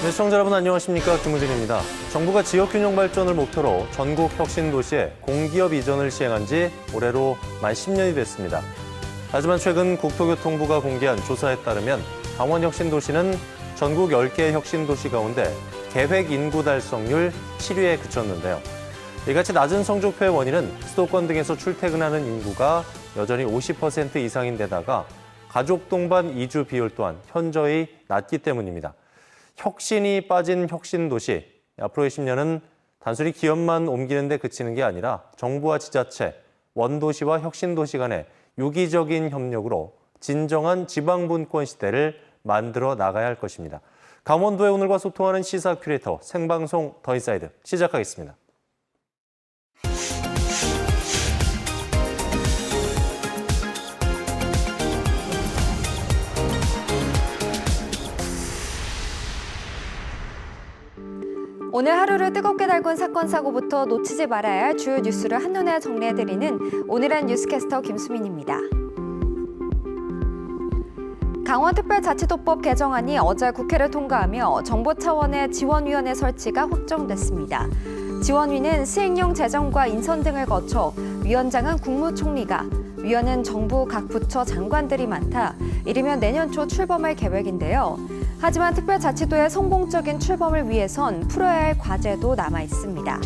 네, 시청자 여러분 안녕하십니까? 김우진입니다. 정부가 지역균형 발전을 목표로 전국 혁신도시에 공기업 이전을 시행한 지 올해로 만 10년이 됐습니다. 하지만 최근 국토교통부가 공개한 조사에 따르면 강원혁신도시는 전국 10개 혁신도시 가운데 계획 인구 달성률 7위에 그쳤는데요. 이같이 낮은 성적표의 원인은 수도권 등에서 출퇴근하는 인구가 여전히 50% 이상인 데다가 가족 동반 이주 비율 또한 현저히 낮기 때문입니다. 혁신이 빠진 혁신도시, 앞으로의 10년은 단순히 기업만 옮기는 데 그치는 게 아니라 정부와 지자체, 원도시와 혁신도시 간의 유기적인 협력으로 진정한 지방분권 시대를 만들어 나가야 할 것입니다. 강원도의 오늘과 소통하는 시사 큐레이터 생방송 더 인사이드 시작하겠습니다. 오늘 하루를 뜨겁게 달군 사건, 사고부터 놓치지 말아야 할 주요 뉴스를 한눈에 정리해드리는 오늘의 뉴스캐스터 김수민입니다. 강원특별자치도법 개정안이 어제 국회를 통과하며 정부 차원의 지원위원회 설치가 확정됐습니다. 지원위는 시행령 제정과 인선 등을 거쳐 위원장은 국무총리가, 위원은 정부 각 부처 장관들이 맡아 이르면 내년 초 출범할 계획인데요. 하지만 특별자치도의 성공적인 출범을 위해선 풀어야 할 과제도 남아 있습니다.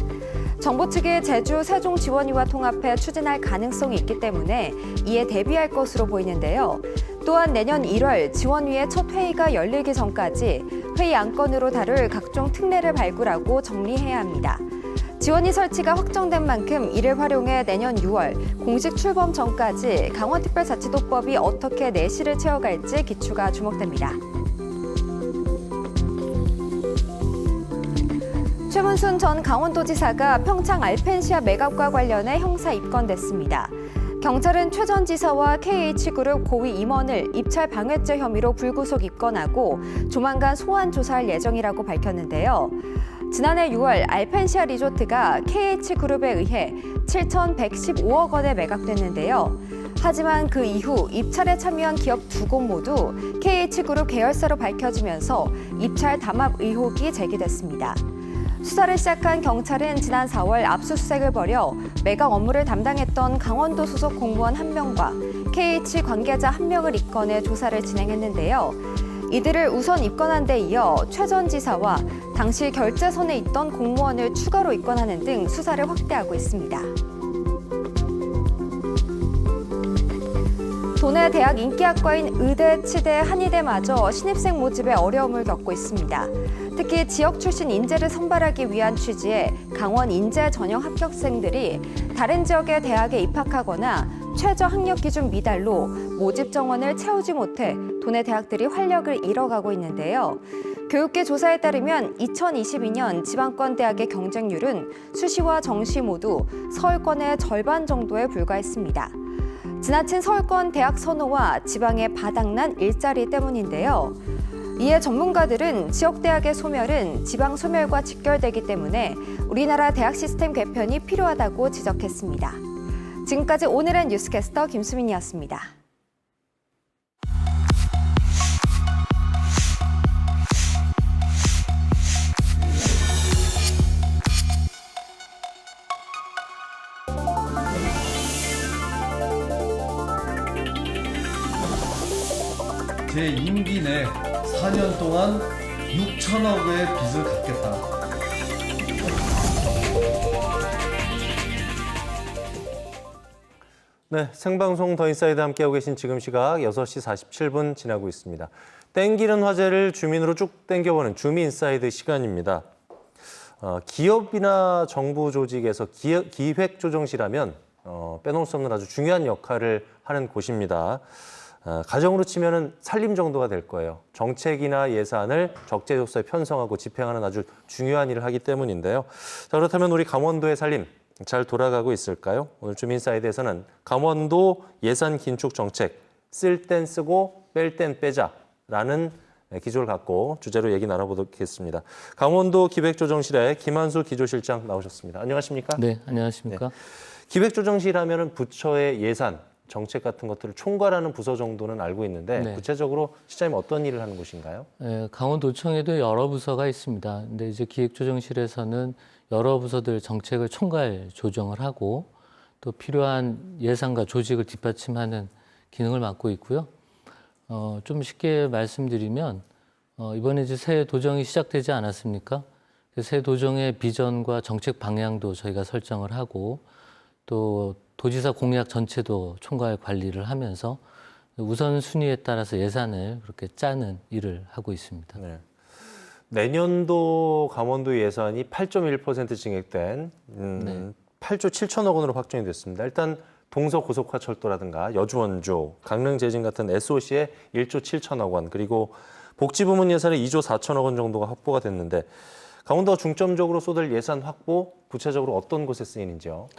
정부 측이 제주 세종지원위와 통합해 추진할 가능성이 있기 때문에 이에 대비할 것으로 보이는데요. 또한 내년 1월 지원위의 첫 회의가 열리기 전까지 회의 안건으로 다룰 각종 특례를 발굴하고 정리해야 합니다. 지원위 설치가 확정된 만큼 이를 활용해 내년 6월 공식 출범 전까지 강원특별자치도법이 어떻게 내실을 채워갈지 기추가 주목됩니다. 최문순 전 강원도지사가 평창 알펜시아 매각과 관련해 형사 입건됐습니다. 경찰은 최 전 지사와 KH그룹 고위 임원을 입찰 방해죄 혐의로 불구속 입건하고 조만간 소환 조사할 예정이라고 밝혔는데요. 지난해 6월 알펜시아 리조트가 KH그룹에 의해 7,115억 원에 매각됐는데요. 하지만 그 이후 입찰에 참여한 기업 2곳 모두 KH그룹 계열사로 밝혀지면서 입찰 담합 의혹이 제기됐습니다. 수사를 시작한 경찰은 지난 4월 압수수색을 벌여 매각 업무를 담당했던 강원도 소속 공무원 1명과 KH 관계자 1명을 입건해 조사를 진행했는데요. 이들을 우선 입건한 데 이어 최 전 지사와 당시 결재선에 있던 공무원을 추가로 입건하는 등 수사를 확대하고 있습니다. 도내 대학 인기학과인 의대, 치대, 한의대마저 신입생 모집에 어려움을 겪고 있습니다. 특히 지역 출신 인재를 선발하기 위한 취지의 강원 인재 전형 합격생들이 다른 지역의 대학에 입학하거나 최저 학력 기준 미달로 모집 정원을 채우지 못해 도내 대학들이 활력을 잃어가고 있는데요. 교육계 조사에 따르면 2022년 지방권 대학의 경쟁률은 수시와 정시 모두 서울권의 절반 정도에 불과했습니다. 지나친 서울권 대학 선호와 지방의 바닥난 일자리 때문인데요. 이에 전문가들은 지역대학의 소멸은 지방 소멸과 직결되기 때문에 우리나라 대학 시스템 개편이 필요하다고 지적했습니다. 지금까지 오늘의 뉴스캐스터 김수민이었습니다. 제 임기 내 4년 동안 6천억의 빚을 갚겠다. 네, 생방송 더 인사이드 함께하고 계신 지금 시각 6시 47분 지나고 있습니다. 땡기는 화제를 주민으로 쭉 땡겨보는 주민 인사이드 시간입니다. 기업이나 정부 조직에서 기획조정실하면 빼놓을 수 없는 아주 중요한 역할을 하는 곳입니다. 가정으로 치면은 살림 정도가 될 거예요. 정책이나 예산을 적재적소에 편성하고 집행하는 아주 중요한 일을 하기 때문인데요. 자, 그렇다면 우리 강원도의 살림 잘 돌아가고 있을까요? 오늘 주민사이드에서는 강원도 예산 긴축 정책 쓸 땐 쓰고 뺄 땐 빼자라는 기조를 갖고 주제로 얘기 나눠보겠습니다. 강원도 기획조정실의 김한수 기조실장 나오셨습니다. 안녕하십니까? 네, 안녕하십니까? 네. 기획조정실 하면은 부처의 예산, 정책 같은 것들을 총괄하는 부서 정도는 알고 있는데 네. 구체적으로 시장님 어떤 일을 하는 곳인가요? 강원도청에도 여러 부서가 있습니다. 근데 이제 기획조정실에서는 여러 부서들 정책을 총괄 조정을 하고 또 필요한 예산과 조직을 뒷받침하는 기능을 맡고 있고요. 좀 쉽게 말씀드리면 이번에 이제 새 도정이 시작되지 않았습니까? 새 도정의 비전과 정책 방향도 저희가 설정을 하고 또 도지사 공약 전체도 총괄 관리를 하면서 우선순위에 따라서 예산을 그렇게 짜는 일을 하고 있습니다. 네. 내년도 강원도 예산이 8.1% 증액된 8조 7천억 원으로 확정이 됐습니다. 일단 동서고속화철도라든가 여주원주, 강릉제진 같은 SOC에 1조 7천억 원, 그리고 복지부문 예산에 2조 4천억 원 정도가 확보가 됐는데 강원도가 중점적으로 쏟을 예산 확보, 구체적으로 어떤 곳에 쓰이는지요?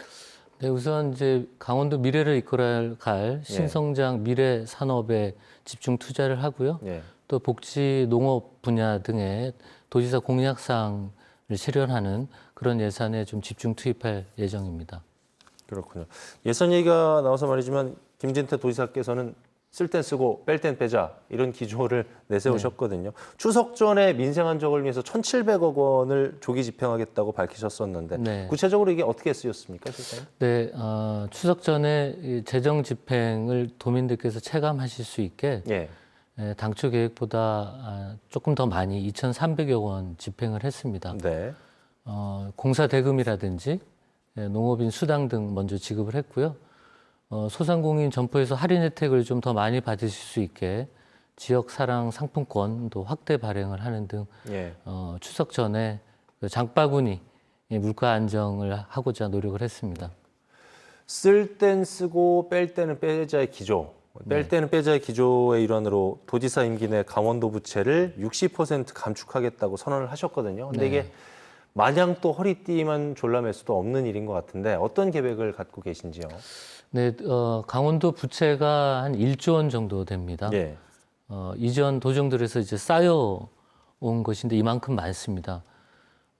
네, 우선 이제 강원도 미래를 이끌어갈 신성장 미래 산업에 집중 투자를 하고요. 예. 또 복지, 농업 분야 등의 도지사 공약사항을 실현하는 그런 예산에 좀 집중 투입할 예정입니다. 그렇군요. 예산 얘기가 나와서 말이지만 김진태 도지사께서는 쓸 땐 쓰고 뺄 땐 빼자 이런 기조를 내세우셨거든요. 추석 전에 민생 안정을 위해서 1,700억 원을 조기 집행하겠다고 밝히셨었는데 네. 구체적으로 이게 어떻게 쓰였습니까, 실장님? 네, 추석 전에 이 재정 집행을 도민들께서 체감하실 수 있게 예. 당초 계획보다 조금 더 많이 2,300여 원 집행을 했습니다. 네. 공사 대금이라든지 농업인 수당 등 먼저 지급을 했고요. 소상공인 점포에서 할인 혜택을 좀 더 많이 받으실 수 있게 지역 사랑 상품권도 확대 발행을 하는 등 예. 추석 전에 장바구니 물가 안정을 하고자 노력을 했습니다. 쓸 땐 쓰고 뺄 때는 빼자의 기조. 뺄 때는 빼자의 기조의 일환으로 도지사 임기 내 강원도 부채를 60% 감축하겠다고 선언을 하셨거든요. 근데 네. 이게 마냥 또 허리띠만 졸라맬 수도 없는 일인 것 같은데 어떤 계획을 갖고 계신지요? 네, 강원도 부채가 한 1조 원 정도 됩니다. 예. 이전 도정들에서 이제 쌓여온 것인데 이만큼 많습니다.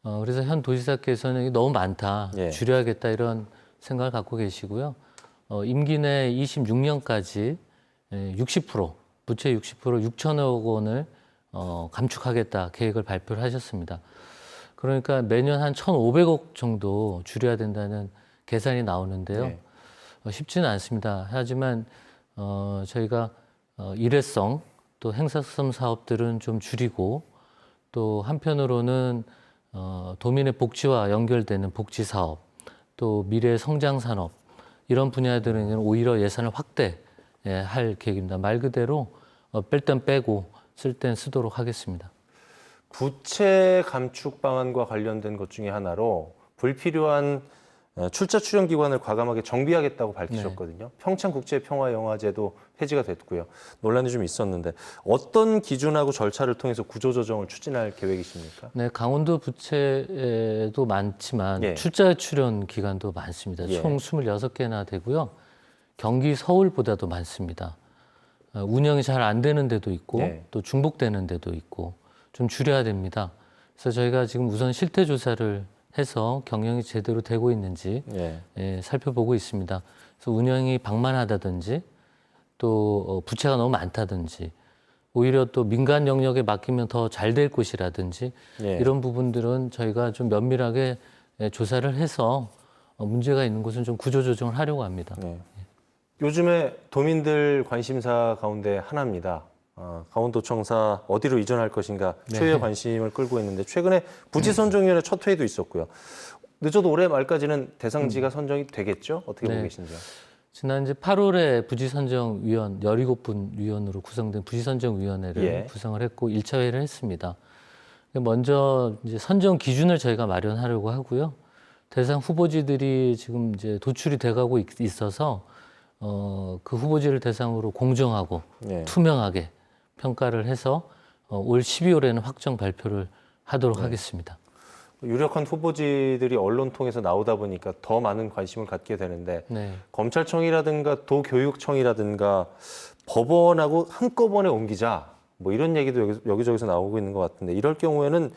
그래서 현 도지사께서는 이게 너무 많다, 예. 줄여야겠다 이런 생각을 갖고 계시고요. 임기 내 26년까지 60% 부채 60% 6천억 원을 감축하겠다 계획을 발표를 하셨습니다. 그러니까 매년 한 1,500억 정도 줄여야 된다는 계산이 나오는데요. 네. 쉽지는 않습니다. 하지만 저희가 일회성 또 행사성 사업들은 좀 줄이고 또 한편으로는 도민의 복지와 연결되는 복지 사업 또 미래 성장 산업 이런 분야들은 오히려 예산을 확대할 계획입니다. 말 그대로 뺄 땐 빼고 쓸 땐 쓰도록 하겠습니다. 부채 감축 방안과 관련된 것 중에 하나로 불필요한 출자 출연 기관을 과감하게 정비하겠다고 밝히셨거든요. 평창국제평화영화제도 폐지가 됐고요. 논란이 좀 있었는데 어떤 기준하고 절차를 통해서 구조조정을 추진할 계획이십니까? 네, 강원도 부채도 많지만 예. 출자 출연 기관도 많습니다. 예. 총 26개나 되고요. 경기 서울보다도 많습니다. 운영이 잘 안 되는 데도 있고 예. 또 중복되는 데도 있고 좀 줄여야 됩니다. 그래서 저희가 지금 우선 실태 조사를 해서 경영이 제대로 되고 있는지 예. 살펴보고 있습니다. 그래서 운영이 방만하다든지 또 부채가 너무 많다든지 오히려 또 민간 영역에 맡기면 더 잘 될 곳이라든지 예. 이런 부분들은 저희가 좀 면밀하게 조사를 해서 문제가 있는 곳은 좀 구조조정을 하려고 합니다. 네. 요즘에 도민들 관심사 가운데 하나입니다. 강원도청사 어디로 이전할 것인가 초유의 네. 관심을 끌고 있는데 최근에 부지선정위원회 첫 회의도 있었고요. 늦어도 올해 말까지는 대상지가 선정이 되겠죠? 어떻게 보고 네. 계신지요? 지난 이제 8월에 부지선정위원 17분 위원으로 구성된 부지선정위원회를 예. 구성을 했고 1차 회의를 했습니다. 먼저 이제 선정 기준을 저희가 마련하려고 하고요. 대상 후보지들이 지금 이제 도출이 돼가고 있어서 그 후보지를 대상으로 공정하고 예. 투명하게 평가를 해서 올 12월에는 확정 발표를 하도록 하겠습니다. 유력한 후보지들이 언론 통해서 나오다 보니까 더 많은 관심을 갖게 되는데 네. 검찰청이라든가 도교육청이라든가 법원하고 한꺼번에 옮기자 뭐 이런 얘기도 여기저기서 나오고 있는 것 같은데 이럴 경우에는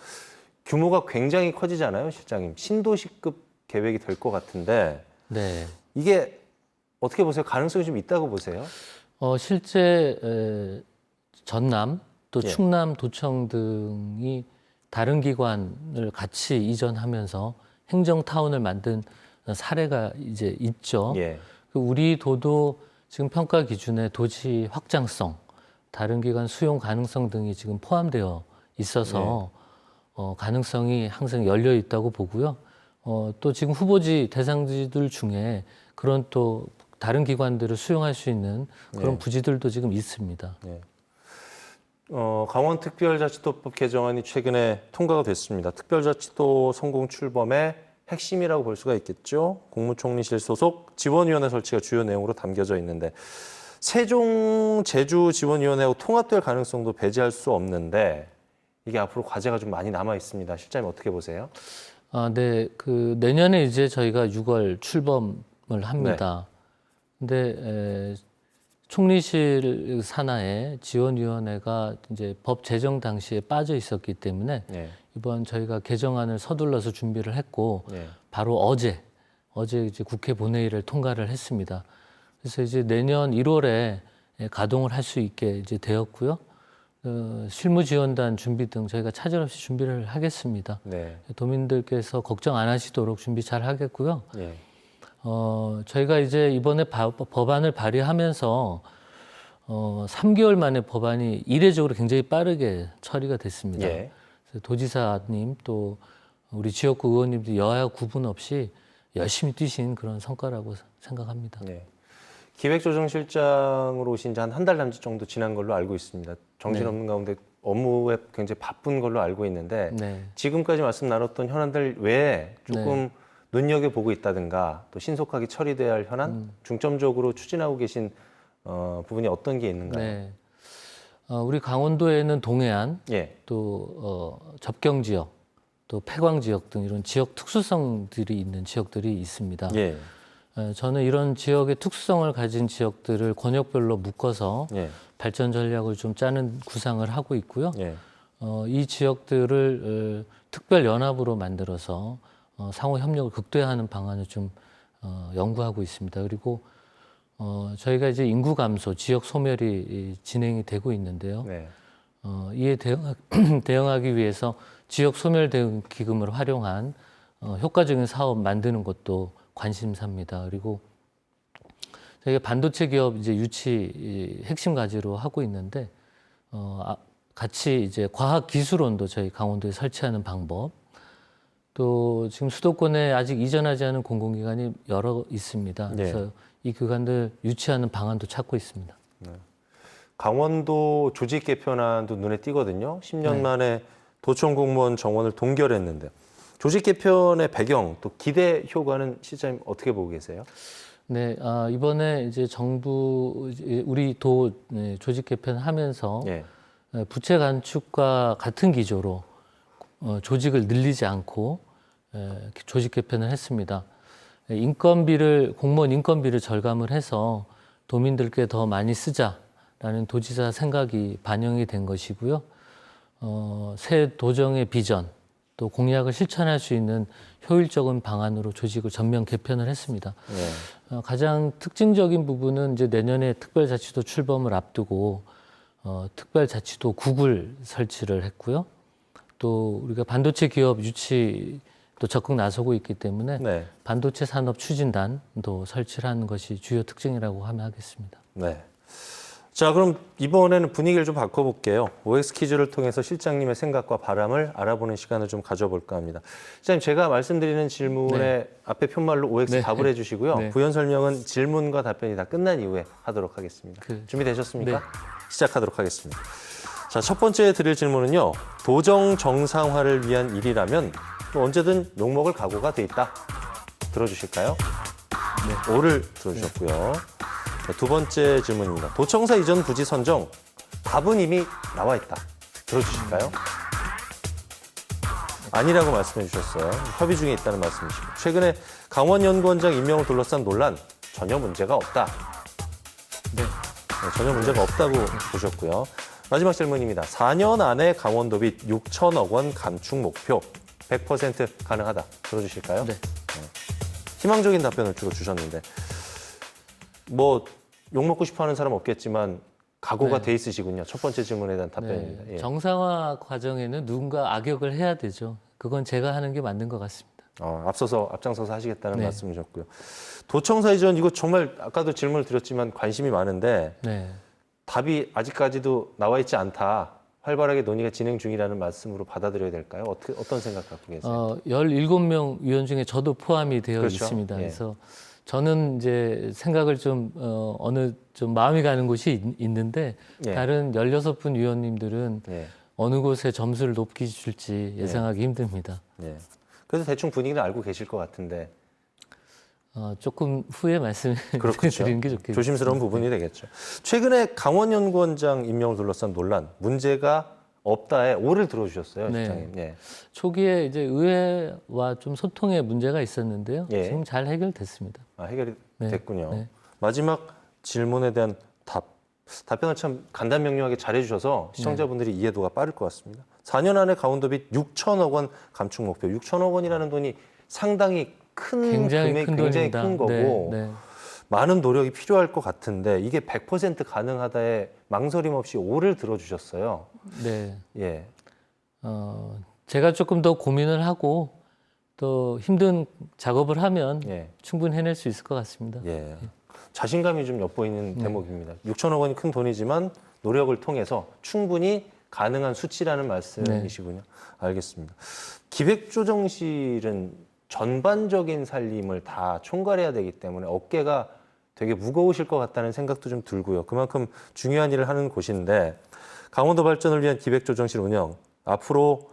규모가 굉장히 커지잖아요, 실장님. 신도시급 계획이 될 것 같은데 네. 이게 어떻게 보세요? 가능성이 좀 있다고 보세요? 실제 전남 또 예. 충남 도청 등이 다른 기관을 같이 이전하면서 행정타운을 만든 사례가 이제 있죠. 예. 우리 도도 지금 평가 기준에 도시 확장성, 다른 기관 수용 가능성 등이 지금 포함되어 있어서 가능성이 항상 열려 있다고 보고요. 또 지금 후보지 대상지들 중에 그런 또 다른 기관들을 수용할 수 있는 그런 네. 부지들도 지금 있습니다. 네. 강원특별자치도법 개정안이 최근에 통과가 됐습니다. 특별자치도 성공 출범의 핵심이라고 볼 수가 있겠죠. 국무총리실 소속 지원위원회 설치가 주요 내용으로 담겨져 있는데 세종 제주 지원위원회하고 통합될 가능성도 배제할 수 없는데 이게 앞으로 과제가 좀 많이 남아 있습니다. 실장님 어떻게 보세요? 네, 내년에 이제 저희가 6월 출범을 합니다. 근데 총리실 산하에 지원위원회가 이제 법 제정 당시에 빠져 있었기 때문에 네. 이번 저희가 개정안을 서둘러서 준비를 했고 네. 바로 어제 이제 국회 본회의를 통과를 했습니다. 그래서 이제 내년 1월에 가동을 할 수 있게 이제 되었고요. 실무지원단 준비 등 저희가 차질 없이 준비를 하겠습니다. 네. 도민들께서 걱정 안 하시도록 준비 잘 하겠고요. 네. 저희가 이제 이번에 법안을 발의하면서 3개월 만에 법안이 이례적으로 굉장히 빠르게 처리가 됐습니다. 예. 그래서 도지사님 또 우리 지역구 의원님들 여야 구분 없이 열심히 뛰신 그런 성과라고 생각합니다. 네. 기획조정실장으로 오신 지 한 달 남짓 정도 지난 걸로 알고 있습니다. 정신없는 가운데 업무에 굉장히 바쁜 걸로 알고 있는데 네. 지금까지 말씀 나눴던 현안들 외에 조금 눈여겨보고 있다든가 또 신속하게 처리돼야 할 현안, 중점적으로 추진하고 계신 부분이 어떤 게 있는가요? 네. 우리 강원도에는 동해안, 예. 또 접경 지역, 또 폐광 지역 등 이런 지역 특수성들이 있는 지역들이 있습니다. 예. 저는 이런 지역의 특수성을 가진 지역들을 권역별로 묶어서 예. 발전 전략을 좀 짜는 구상을 하고 있고요. 예. 이 지역들을 특별 연합으로 만들어서 상호 협력을 극대화하는 방안을 좀 연구하고 있습니다. 그리고 저희가 이제 인구 감소, 지역 소멸이 진행이 되고 있는데요. 네. 이에 대응하기 위해서 지역 소멸 대응 기금을 활용한 효과적인 사업 만드는 것도 관심사입니다. 그리고 저희가 반도체 기업 이제 유치 핵심 과제로 하고 있는데 같이 이제 과학기술원도 저희 강원도에 설치하는 방법, 또 지금 수도권에 아직 이전하지 않은 공공기관이 여러 있습니다. 그래서 이 기관들 유치하는 방안도 찾고 있습니다. 강원도 조직 개편안도 눈에 띄거든요. 10년 만에 도청 공무원 정원을 동결했는데 조직 개편의 배경 또 기대 효과는 실장님 어떻게 보고 계세요? 네, 이번에 이제 정부 우리 도 조직 개편하면서 예. 부채 간축과 같은 기조로 조직을 늘리지 않고 조직 개편을 했습니다. 공무원 인건비를 절감을 해서 도민들께 더 많이 쓰자라는 도지사 생각이 반영이 된 것이고요. 새 도정의 비전 또 공약을 실천할 수 있는 효율적인 방안으로 조직을 전면 개편을 했습니다. 예. 가장 특징적인 부분은 이제 내년에 특별자치도 출범을 앞두고 특별자치도 국을 설치를 했고요. 또 우리가 반도체 기업 유치 또 적극 나서고 있기 때문에 네. 반도체 산업 추진단도 설치를 하는 것이 주요 특징이라고 하면 하겠습니다. 네. 자, 그럼 이번에는 분위기를 좀 바꿔볼게요. OX 퀴즈를 통해서 실장님의 생각과 바람을 알아보는 시간을 좀 가져볼까 합니다. 실장님, 제가 말씀드리는 질문에 앞에 편말로 OX 답을 해주시고요. 네. 부연 설명은 질문과 답변이 다 끝난 이후에 하도록 하겠습니다. 준비되셨습니까? 네. 시작하도록 하겠습니다. 자, 첫 번째 드릴 질문은요. 도정 정상화를 위한 일이라면 또 언제든 욕먹을 각오가 돼 있다. 들어주실까요? 네. O를 들어주셨고요. 자, 두 번째 질문입니다. 도청사 이전 부지 선정, 답은 이미 나와 있다. 들어주실까요? 아니라고 말씀해 주셨어요. 협의 중에 있다는 말씀이시고. 최근에 강원연구원장 임명을 둘러싼 논란, 전혀 문제가 없다. 네. 전혀 문제가 없다고 보셨고요. 마지막 질문입니다. 4년 안에 강원도비 6천억 원 감축 목표 100% 가능하다. 들어주실까요? 네. 희망적인 답변을 주로 주셨는데 뭐 욕먹고 싶어하는 사람 없겠지만 각오가 네. 돼 있으시군요. 첫 번째 질문에 대한 답변입니다. 네, 예. 정상화 과정에는 누군가 악역을 해야 되죠. 그건 제가 하는 게 맞는 것 같습니다. 앞장서서 하시겠다는 네. 말씀이셨고요. 도청사 이전 이거 정말 아까도 질문을 드렸지만 관심이 많은데 네. 답이 아직까지도 나와 있지 않다. 활발하게 논의가 진행 중이라는 말씀으로 받아들여야 될까요? 어떤 생각 갖고 계세요? 17명 위원 중에 저도 포함이 되어 그렇죠. 있습니다. 예. 그래서 저는 이제 생각을 좀 좀 마음이 가는 곳이 있는데 예. 다른 16분 위원님들은 예. 어느 곳에 점수를 높게 줄지 예상하기 힘듭니다. 예. 그래서 대충 분위기는 알고 계실 것 같은데 조금 후에 말씀을 그렇겠죠. 드리는 게 좋겠죠. 조심스러운 부분이 되겠죠. 최근에 강원 연구원장 임명을 둘러싼 논란, 문제가 없다에 오를 들어주셨어요, 네. 실장님. 예. 초기에 이제 의회와 좀 소통에 문제가 있었는데요. 예. 지금 잘 해결됐습니다. 해결이 네. 됐군요. 네. 마지막 질문에 대한 답변을 참 간단 명료하게 잘해주셔서 시청자분들이 이해도가 빠를 것 같습니다. 4년 안에 강원도비 6천억 원 감축 목표. 6천억 원이라는 돈이 상당히 큰 굉장히 금액, 큰 굉장히 돈입니다. 큰 거고 네, 네. 많은 노력이 필요할 것 같은데 이게 100% 가능하다에 망설임 없이 오를 들어주셨어요. 네. 예, 제가 조금 더 고민을 하고 또 힘든 작업을 하면 예, 충분히 해낼 수 있을 것 같습니다. 예. 자신감이 좀 엿보이는 네. 대목입니다. 6천억 원이 큰 돈이지만 노력을 통해서 충분히 가능한 수치라는 말씀이시군요. 알겠습니다. 기획조정실은 전반적인 살림을 다 총괄해야 되기 때문에 어깨가 되게 무거우실 것 같다는 생각도 좀 들고요. 그만큼 중요한 일을 하는 곳인데 강원도 발전을 위한 기획조정실 운영 앞으로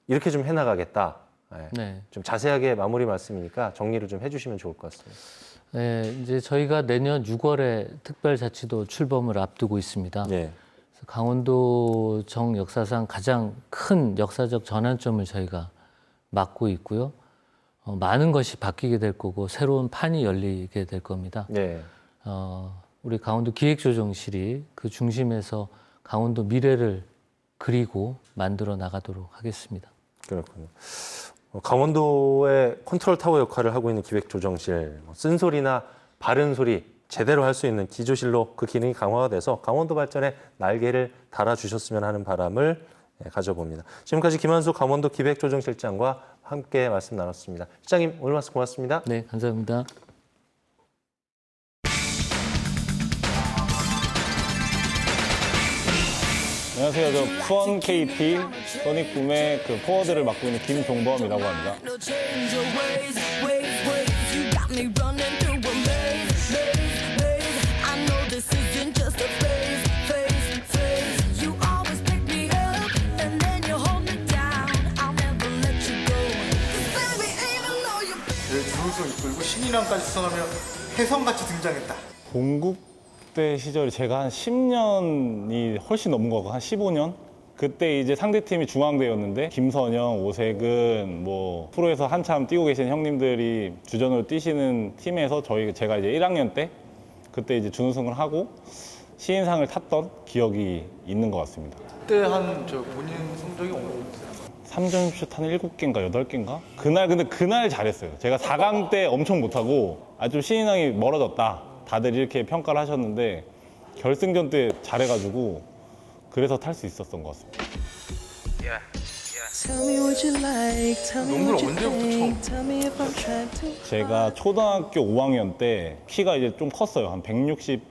이렇게 좀 해나가겠다. 예. 네. 좀 자세하게 마무리 말씀이니까 정리를 좀 해주시면 좋을 것 같습니다. 네, 이제 저희가 내년 6월에 특별자치도 출범을 앞두고 있습니다. 예. 그래서 강원도 정 역사상 가장 큰 역사적 전환점을 저희가 맡고 있고요. 많은 것이 바뀌게 될 거고 새로운 판이 열리게 될 겁니다. 예. 우리 강원도 기획조정실이 그 중심에서 강원도 미래를 그리고 만들어 나가도록 하겠습니다. 그렇군요. 강원도의 컨트롤 타워 역할을 하고 있는 기획조정실, 쓴소리나 바른 소리 제대로 할 수 있는 기조실로 그 기능이 강화가 돼서 강원도 발전에 날개를 달아주셨으면 하는 바람을 가져봅니다. 지금까지 김한수 강원도 기획조정실장과 함께 말씀 나눴습니다. 실장님 오늘 말씀 고맙습니다. 네, 감사합니다. 안녕하세요. 저 수원 KT 소닉붐의 그 포워드를 맡고 있는 김종범이라고 합니다. No change your ways, ways. You got me running through a maze. I know this isn't just a phase. You always pick me up and then you hold me down. I'll never let you go. 'Cause baby, even though you're 준우승 이끌고 신인왕까지 수상하며 혜성같이 등장했다. 동국대 시절이 제가 한 10년이 훨씬 넘은 거고 한 15년? 그때 이제 상대팀이 중앙대였는데 김선영, 오색은 뭐 프로에서 한참 뛰고 계신 형님들이 주전으로 뛰시는 팀에서 제가 이제 1학년 때 그때 이제 준우승을 하고 시인상을 탔던 기억이 있는 것 같습니다. 그때 한 저 본인 성적이 어떻게 3점슛 한 7개인가 8개인가? 그날 잘했어요. 제가 4강 때 엄청 못하고 좀 신인왕이 멀어졌다. 다들 이렇게 평가를 하셨는데 결승전 때 잘해가지고 그래서 탈 수 있었던 것 같습니다. 농구를 언제부터 처음? 제가 초등학교 5학년 때 키가 이제 좀 컸어요. 한 160,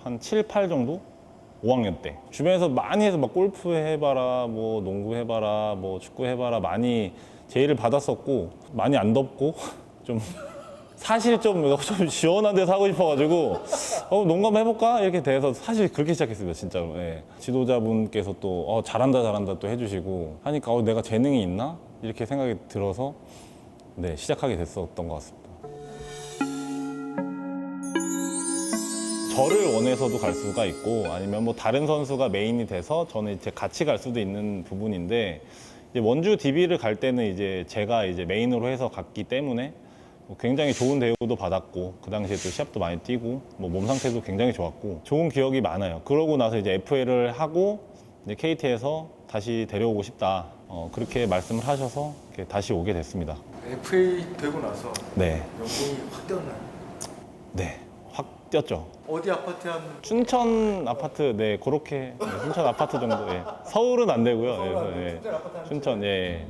한 7, 8 정도? 5학년 때. 주변에서 많이 해서 막 골프 해봐라, 뭐 농구 해봐라, 뭐 축구 해봐라 많이 제의를 받았었고 많이 안 덥고 좀 사실 좀 시원한 데서 하고 싶어가지고 농구 한번 해볼까? 이렇게 돼서 사실 그렇게 시작했습니다, 진짜로. 예. 지도자분께서 또 잘한다 또 해주시고 하니까 내가 재능이 있나? 이렇게 생각이 들어서 네, 시작하게 됐었던 것 같습니다. 저를 원해서도 갈 수가 있고 아니면 뭐 다른 선수가 메인이 돼서 저는 이제 같이 갈 수도 있는 부분인데 이제 원주 DB를 갈 때는 이제 제가 이제 메인으로 해서 갔기 때문에 굉장히 좋은 대우도 받았고 그 당시에 또 시합도 많이 뛰고 뭐 몸 상태도 굉장히 좋았고 좋은 기억이 많아요. 그러고 나서 이제 FA를 하고 이제 KT에서 다시 데려오고 싶다 그렇게 말씀을 하셔서 이렇게 다시 오게 됐습니다. FA 되고 나서 네, 연봉이 확 뛰었나요? 네, 확 뛰었죠. 어디 아파트에 한 춘천 아파트, 네, 그렇게 네, 춘천 아파트 정도. 예. 서울은 안 되고요. 예, 예. 춘천, 예.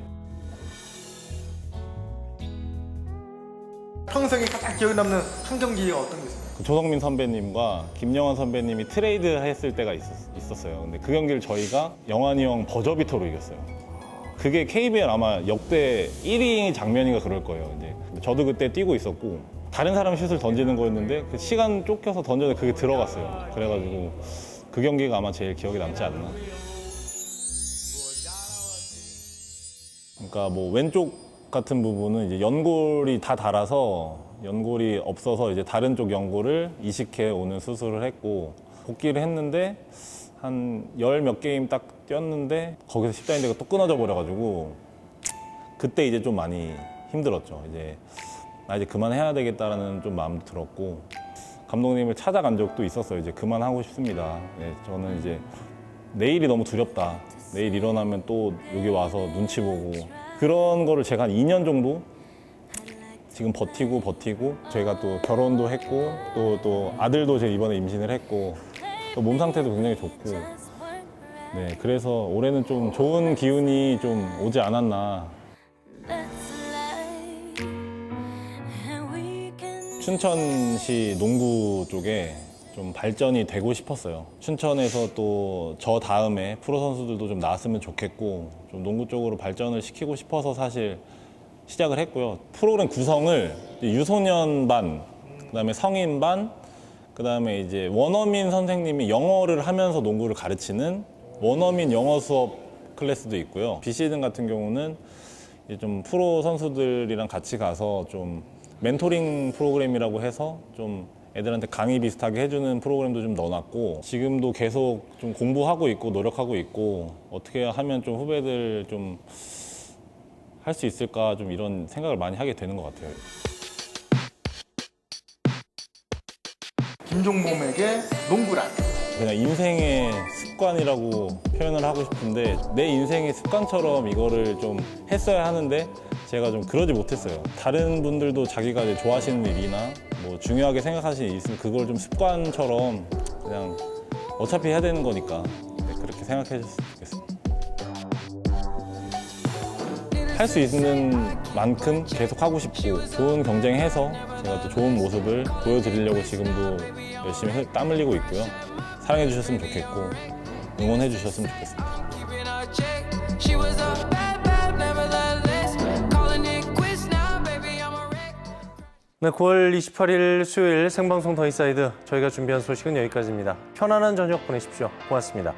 평생에 가장 기억에 남는 한 경기가 어떤 게 있어요? 그 조성민 선배님과 김영환 선배님이 트레이드 했을 때가 있었어요. 근데 그 경기를 저희가 영환이 형 버저비터로 이겼어요. 그게 KBL 아마 역대 1위 장면인가 그럴 거예요. 이제 저도 그때 뛰고 있었고 다른 사람 슛을 던지는 거였는데 그 시간 쫓겨서 던졌는데 그게 들어갔어요. 그래가지고 그 경기가 아마 제일 기억에 남지 않나. 그러니까 뭐 왼쪽 같은 부분은 이제 연골이 다 닳아서 연골이 없어서 이제 다른 쪽 연골을 이식해 오는 수술을 했고 복귀를 했는데 한 열 몇 게임 딱 뛰었는데 거기서 십자인대가 또 끊어져 버려가지고 그때 이제 좀 많이 힘들었죠. 이제 나 이제 그만해야 되겠다라는 좀 마음도 들었고 감독님을 찾아간 적도 있었어요. 이제 그만하고 싶습니다. 네, 저는 이제 내일이 너무 두렵다. 내일 일어나면 또 여기 와서 눈치 보고 그런 거를 제가 한 2년 정도 지금 버티고 저희가 또 결혼도 했고 또 아들도 제가 이번에 임신을 했고 또 몸 상태도 굉장히 좋고 네 그래서 올해는 좀 좋은 기운이 좀 오지 않았나. 춘천시 농구 쪽에 좀 발전이 되고 싶었어요. 춘천에서 또 저 다음에 프로 선수들도 좀 나왔으면 좋겠고 좀 농구 쪽으로 발전을 시키고 싶어서 사실 시작을 했고요. 프로그램 구성을 유소년 반, 그다음에 성인 반, 그다음에 이제 원어민 선생님이 영어를 하면서 농구를 가르치는 원어민 영어 수업 클래스도 있고요. 비시즌 같은 경우는 이제 좀 프로 선수들이랑 같이 가서 좀 멘토링 프로그램이라고 해서 좀 애들한테 강의 비슷하게 해주는 프로그램도 좀 넣어놨고 지금도 계속 좀 공부하고 있고 노력하고 있고 어떻게 하면 좀 후배들 좀 할 수 있을까 좀 이런 생각을 많이 하게 되는 것 같아요. 김종범에게 농구란? 그냥 인생의 습관이라고 표현을 하고 싶은데 내 인생의 습관처럼 이거를 좀 했어야 하는데 제가 좀 그러지 못했어요. 다른 분들도 자기가 이제 좋아하시는 일이나 뭐 중요하게 생각하시는 일이 있으면 그걸 좀 습관처럼 그냥 어차피 해야 되는 거니까 네, 그렇게 생각해 주셨으면 좋겠습니다. 할 수 있는 만큼 계속 하고 싶고 좋은 경쟁해서 제가 또 좋은 모습을 보여드리려고 지금도 열심히 땀 흘리고 있고요. 사랑해 주셨으면 좋겠고 응원해 주셨으면 좋겠습니다. She was a bad, bad, nevertheless. Calling it quits now, baby, I'm a wreck. 네, 9월 28일 수요일 생방송 더 인사이드 저희가 준비한 소식은 여기까지입니다. 편안한 저녁 보내십시오. 고맙습니다.